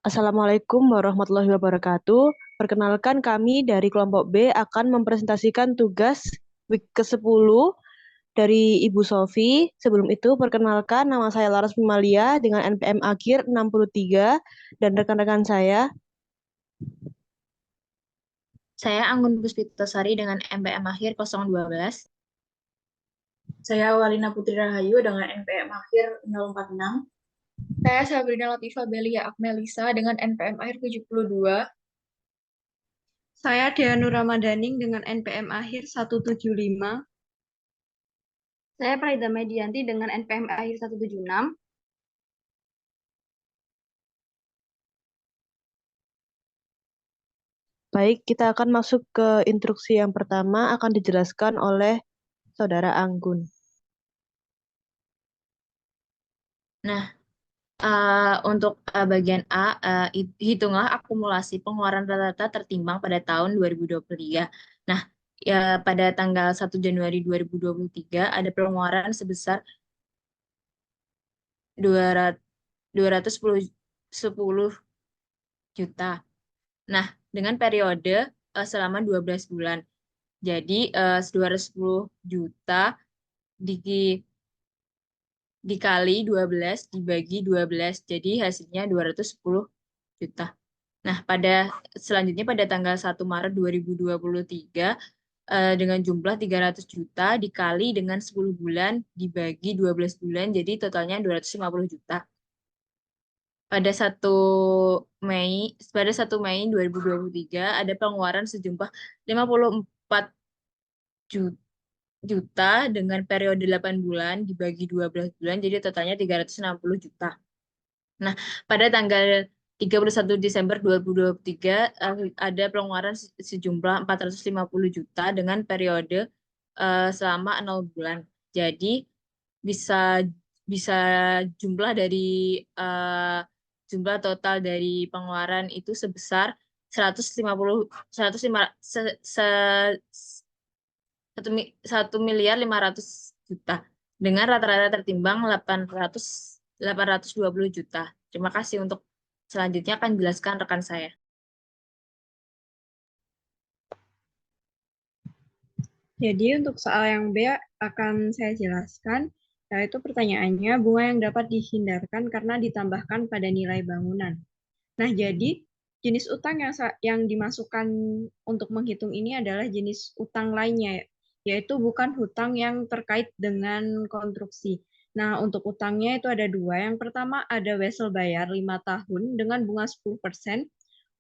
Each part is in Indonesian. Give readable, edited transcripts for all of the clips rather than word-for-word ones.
Assalamualaikum warahmatullahi wabarakatuh. Perkenalkan kami dari kelompok B akan mempresentasikan tugas week ke-10 dari Ibu Sofi. Sebelum itu, perkenalkan nama saya Laras Pimalia dengan NPM akhir 63 dan rekan-rekan saya. Saya Anggun Puspitasari dengan MPM akhir 012. Saya Walina Putri Rahayu dengan NPM akhir 046. Saya Sabrina Latifah Belia Akmelisa dengan NPM akhir 72. Saya Dea Nur Ramadaning dengan NPM akhir 175. Saya Praida Medianti dengan NPM akhir 176. Baik, kita akan masuk ke instruksi yang pertama akan dijelaskan oleh Saudara Anggun. Nah, untuk bagian A, hitunglah akumulasi pengeluaran rata-rata tertimbang pada tahun 2023. Nah, ya, pada tanggal 1 Januari 2023 ada pengeluaran sebesar 210 juta. Nah, dengan periode selama 12 bulan. Jadi, 210 juta dikali 12 dibagi 12. Jadi hasilnya 210 juta. Nah, selanjutnya pada tanggal 1 Maret 2023 dengan jumlah 300 juta dikali dengan 10 bulan dibagi 12 bulan, jadi totalnya 250 juta. Pada 1 Mei 2023 ada pengeluaran sejumlah 54 juta dengan periode 8 bulan dibagi 12 bulan, jadi totalnya 360 juta. Nah, pada tanggal 31 Desember 2023 ada pengeluaran sejumlah 450 juta dengan periode selama 0 bulan. Jadi bisa bisa jumlah dari eh, jumlah total dari pengeluaran itu sebesar 150 105 1 miliar 500 juta dengan rata-rata tertimbang 820 juta. Terima kasih. Untuk selanjutnya akan dijelaskan rekan saya. Jadi untuk soal yang B akan saya jelaskan, yaitu pertanyaannya bunga yang dapat dihindarkan karena ditambahkan pada nilai bangunan. Nah, jadi jenis utang yang dimasukkan untuk menghitung ini adalah jenis utang lainnya, yaitu bukan hutang yang terkait dengan konstruksi. Nah, untuk utangnya itu ada dua. Yang pertama ada wesel bayar 5 tahun dengan bunga 10%.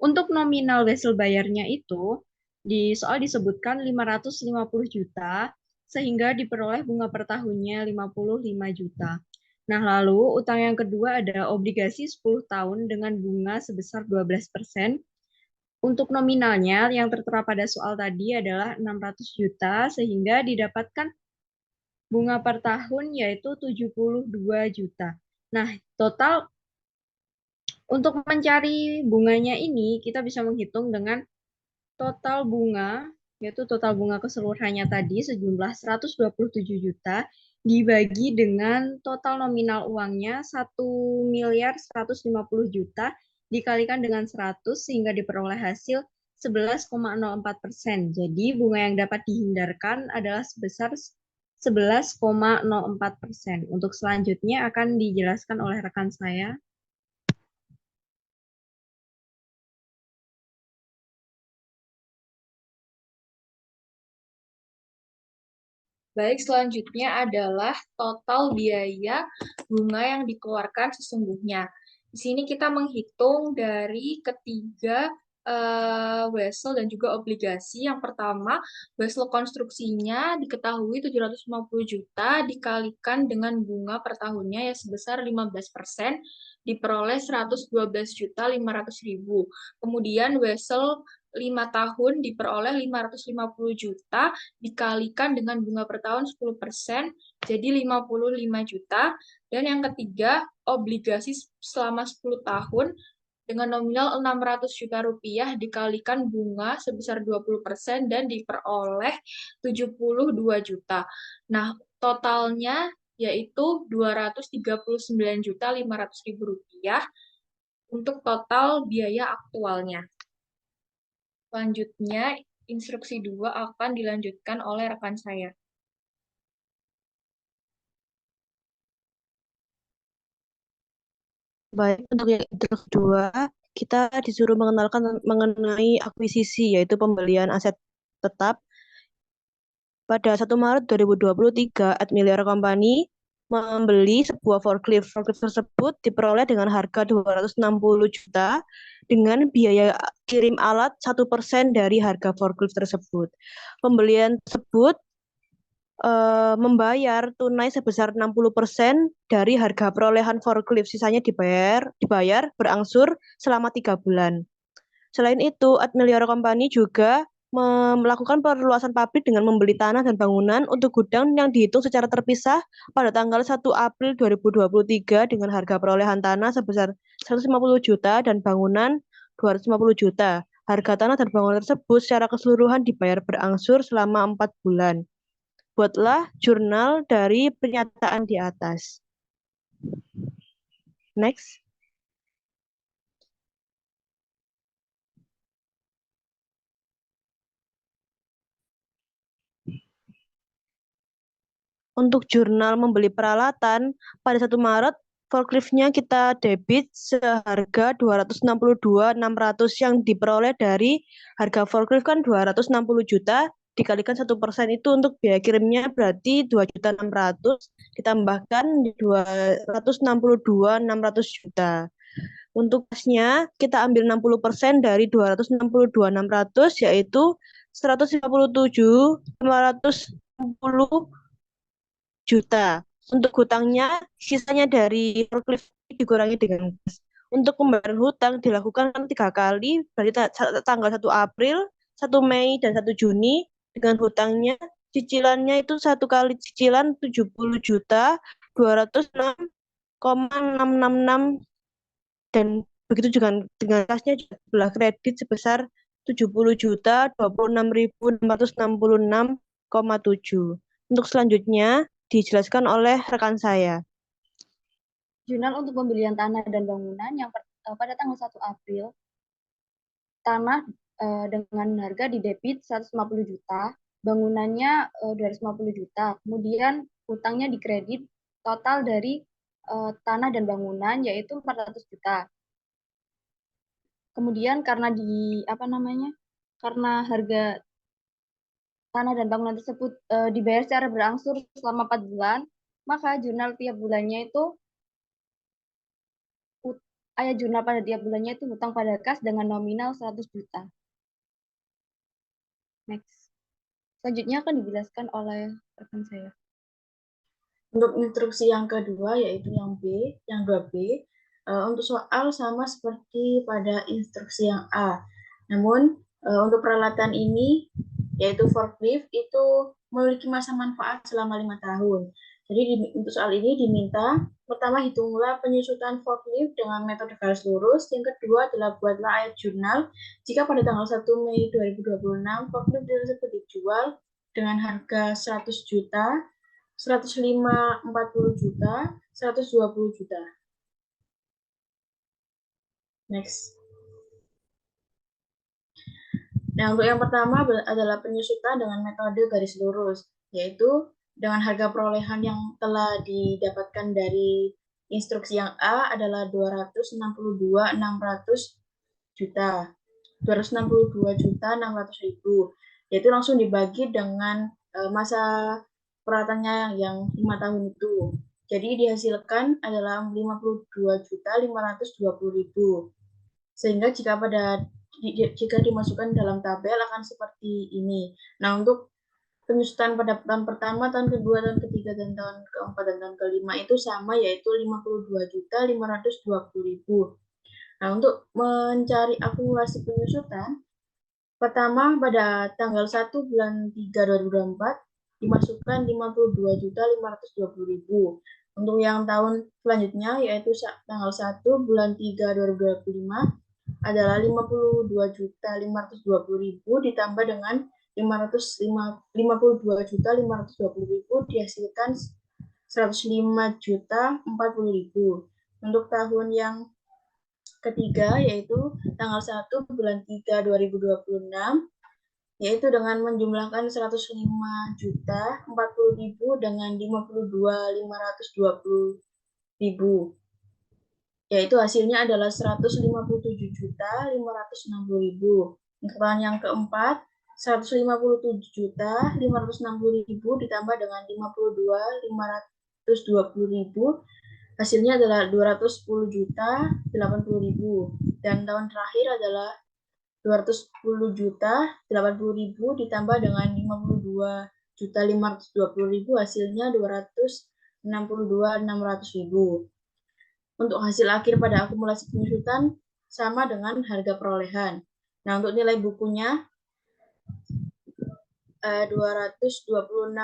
Untuk nominal wesel bayarnya itu, di soal disebutkan 550 juta, sehingga diperoleh bunga per tahunnya 55 juta. Nah, lalu utang yang kedua ada obligasi 10 tahun dengan bunga sebesar 12%. Untuk nominalnya yang tertera pada soal tadi adalah 600 juta, sehingga didapatkan bunga per tahun yaitu 72 juta. Nah, total untuk mencari bunganya ini, kita bisa menghitung dengan total bunga, yaitu total bunga keseluruhannya tadi sejumlah 127 juta, dibagi dengan total nominal uangnya 1 miliar 150 juta, dikalikan dengan 100, sehingga diperoleh hasil 11,04%. Jadi bunga yang dapat dihindarkan adalah sebesar 11,04%. Untuk selanjutnya akan dijelaskan oleh rekan saya. Baik, selanjutnya adalah total biaya bunga yang dikeluarkan sesungguhnya. Di sini kita menghitung dari ketiga wesel dan juga obligasi. Yang pertama, wesel konstruksinya diketahui 750 juta dikalikan dengan bunga per tahunnya ya sebesar 15%, diperoleh 112.500.000. Kemudian wesel 5 tahun diperoleh 550 juta dikalikan dengan bunga per tahun 10%, jadi 55 juta. Dan yang ketiga, obligasi selama 10 tahun dengan nominal 600 juta rupiah dikalikan bunga sebesar 20% dan diperoleh 72 juta. Nah, totalnya yaitu 239.500.000 rupiah. untuk total biaya aktualnya. Selanjutnya, instruksi 2 akan dilanjutkan oleh rekan saya. Baik, untuk yang kedua, kita disuruh mengenalkan mengenai akuisisi, yaitu pembelian aset tetap. Pada 1 Maret 2023, Admiliar Company membeli sebuah forklift. Forklift tersebut diperoleh dengan harga 260 juta dengan biaya kirim alat 1% dari harga forklift tersebut. Pembelian tersebut membayar tunai sebesar 60% dari harga perolehan forklift. Sisanya dibayar berangsur selama 3 bulan. Selain itu, Admiliar Company juga melakukan perluasan pabrik dengan membeli tanah dan bangunan untuk gudang yang dihitung secara terpisah pada tanggal 1 April 2023 dengan harga perolehan tanah sebesar 150 juta dan bangunan 250 juta. Harga tanah dan bangunan tersebut secara keseluruhan dibayar berangsur selama 4 bulan. Buatlah jurnal dari pernyataan di atas. Next. Untuk jurnal membeli peralatan, pada 1 Maret, forkliftnya kita debit seharga 262.600 yang diperoleh dari harga forklift kan 260 juta, dikalikan 1% itu untuk biaya kirimnya berarti 2.600.000 ditambahkan 262.600 juta. Untuk kasnya kita ambil 60% dari 262.600 yaitu 157.560 juta. Untuk hutangnya, sisanya dari forklift dikurangi dengan gas. Untuk pembayaran hutang dilakukan 3 kali, berarti tanggal 1 April, 1 Mei, dan 1 Juni, dengan hutangnya, cicilannya itu 1 kali cicilan 70.206,666, dan begitu juga dengan kasnya juga sebelah kredit sebesar 70.26.666,7. Untuk selanjutnya, dijelaskan oleh rekan saya. Jurnal untuk pembelian tanah dan bangunan yang pada tanggal 1 April, tanah dengan harga di debit 150 juta, bangunannya 250 juta, kemudian hutangnya di kredit, total dari tanah dan bangunan yaitu 400 juta. Kemudian karena karena harga tanah dan bangunan tersebut dibayar secara berangsur selama 4 bulan, maka jurnal tiap bulannya itu jurnal pada tiap bulannya itu hutang pada kas dengan nominal 100 juta. Next. Selanjutnya akan dijelaskan oleh rekan saya. Untuk instruksi yang kedua, yaitu yang B, yang 2B, untuk soal sama seperti pada instruksi yang A. Namun, untuk peralatan ini, yaitu forklift, itu memiliki masa manfaat selama 5 tahun. Jadi untuk soal ini diminta, pertama hitunglah penyusutan forklift dengan metode garis lurus, yang kedua adalah buatlah ayat jurnal jika pada tanggal 1 Mei 2026 forklift tersebut dijual dengan harga 100 juta, 105.40 juta, 120 juta. Next. Nah, untuk yang pertama adalah penyusutan dengan metode garis lurus, yaitu dengan harga perolehan yang telah didapatkan dari instruksi yang A adalah 262.600 juta. 262.600.000, yaitu langsung dibagi dengan masa peralatannya yang 5 tahun itu. Jadi dihasilkan adalah 52.520.000. Sehingga jika dimasukkan dalam tabel akan seperti ini. Nah, untuk penyusutan pada tahun pertama, tahun kedua, tahun ketiga, dan tahun keempat dan tahun kelima itu sama, yaitu 52.520.000. Nah, untuk mencari akumulasi penyusutan, pertama pada tanggal 1 bulan 3 2024 dimasukkan 52.520.000. Untuk yang tahun selanjutnya yaitu tanggal 1 bulan 3 2025 adalah 52.520.000 ditambah dengan 52.520.000 dihasilkan 105.040.000. Untuk tahun yang ketiga, yaitu tanggal 1 bulan 3 2026, yaitu dengan menjumlahkan 105.040.000 dengan 52.520.000, yaitu hasilnya adalah 157.560.000. Keterangan yang keempat, 157.560.000 ditambah dengan 52.520.000, hasilnya adalah 210.080.000. Dan tahun terakhir adalah 210.080.000 ditambah dengan 52.520.000, hasilnya 262.600.000. Untuk hasil akhir pada akumulasi penyusutan sama dengan harga perolehan. Nah, untuk nilai bukunya 226.600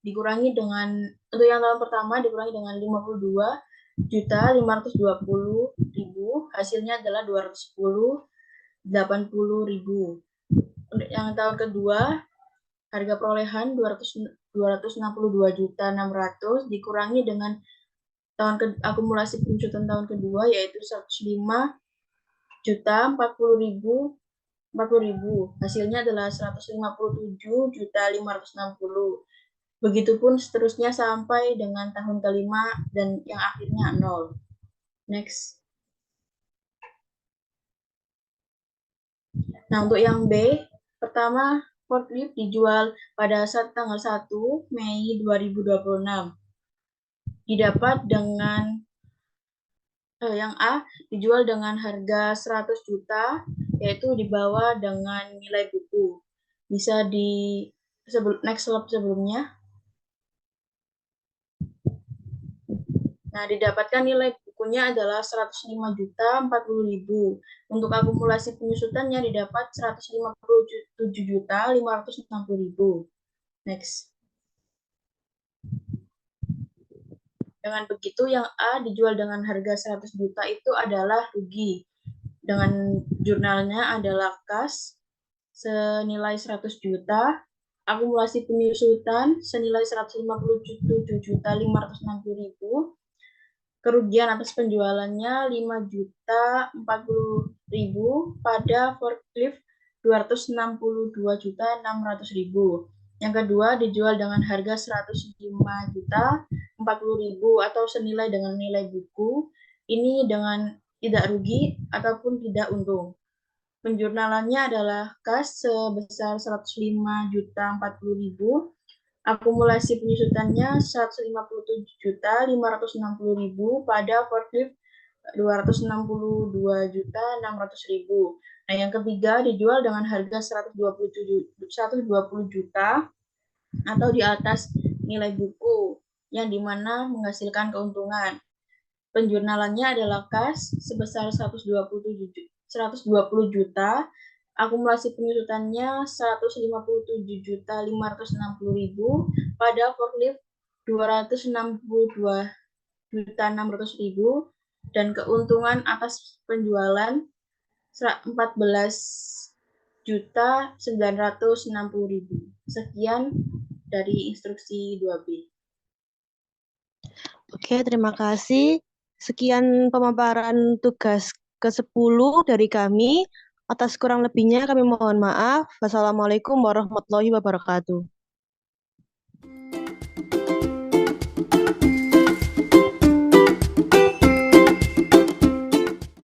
dikurangi dengan, untuk yang tahun pertama dikurangi dengan 52.520.000, hasilnya adalah 280.080.000. Untuk yang tahun kedua, harga perolehan 262.600 dikurangi dengan akumulasi penyusutan tahun kedua, yaitu 105.040.000, hasilnya adalah 157.560.000. Begitupun seterusnya sampai dengan tahun kelima dan yang akhirnya 0. Next. Nah, untuk yang B, pertama, forklift dijual pada tanggal 1 Mei 2026. Didapat dengan yang A dijual dengan harga 100 juta, yaitu dibawa dengan nilai buku. Bisa di next slide sebelumnya. Nah, didapatkan nilai bukunya adalah 105.040.000. Untuk akumulasi penyusutannya didapat 157.560.000. Next. Dengan begitu, yang A dijual dengan harga 100 juta itu adalah rugi. Dengan jurnalnya adalah kas senilai 100 juta, akumulasi penyusutan senilai 157.560.000, kerugian atas penjualannya 5.040.000 pada forklift 262.600.000. Yang kedua dijual dengan harga 105.040.000 atau senilai dengan nilai buku. Ini dengan tidak rugi ataupun tidak untung. Penjurnalannya adalah kas sebesar 105.040.000, akumulasi penyusutannya 157.560.000 pada forklift 262.600.000. Nah, yang ketiga dijual dengan harga 120 juta atau di atas nilai buku, yang dimana menghasilkan keuntungan. Penjurnalannya adalah kas sebesar 120 juta, akumulasi penyusutannya 157.560.000 pada forklift 262.600.000, dan keuntungan atas penjualan 14.960.000. Sekian dari instruksi 2B. Oke, terima kasih. Sekian pemaparan tugas ke-10 dari kami. Atas kurang lebihnya kami mohon maaf. Wassalamualaikum warahmatullahi wabarakatuh.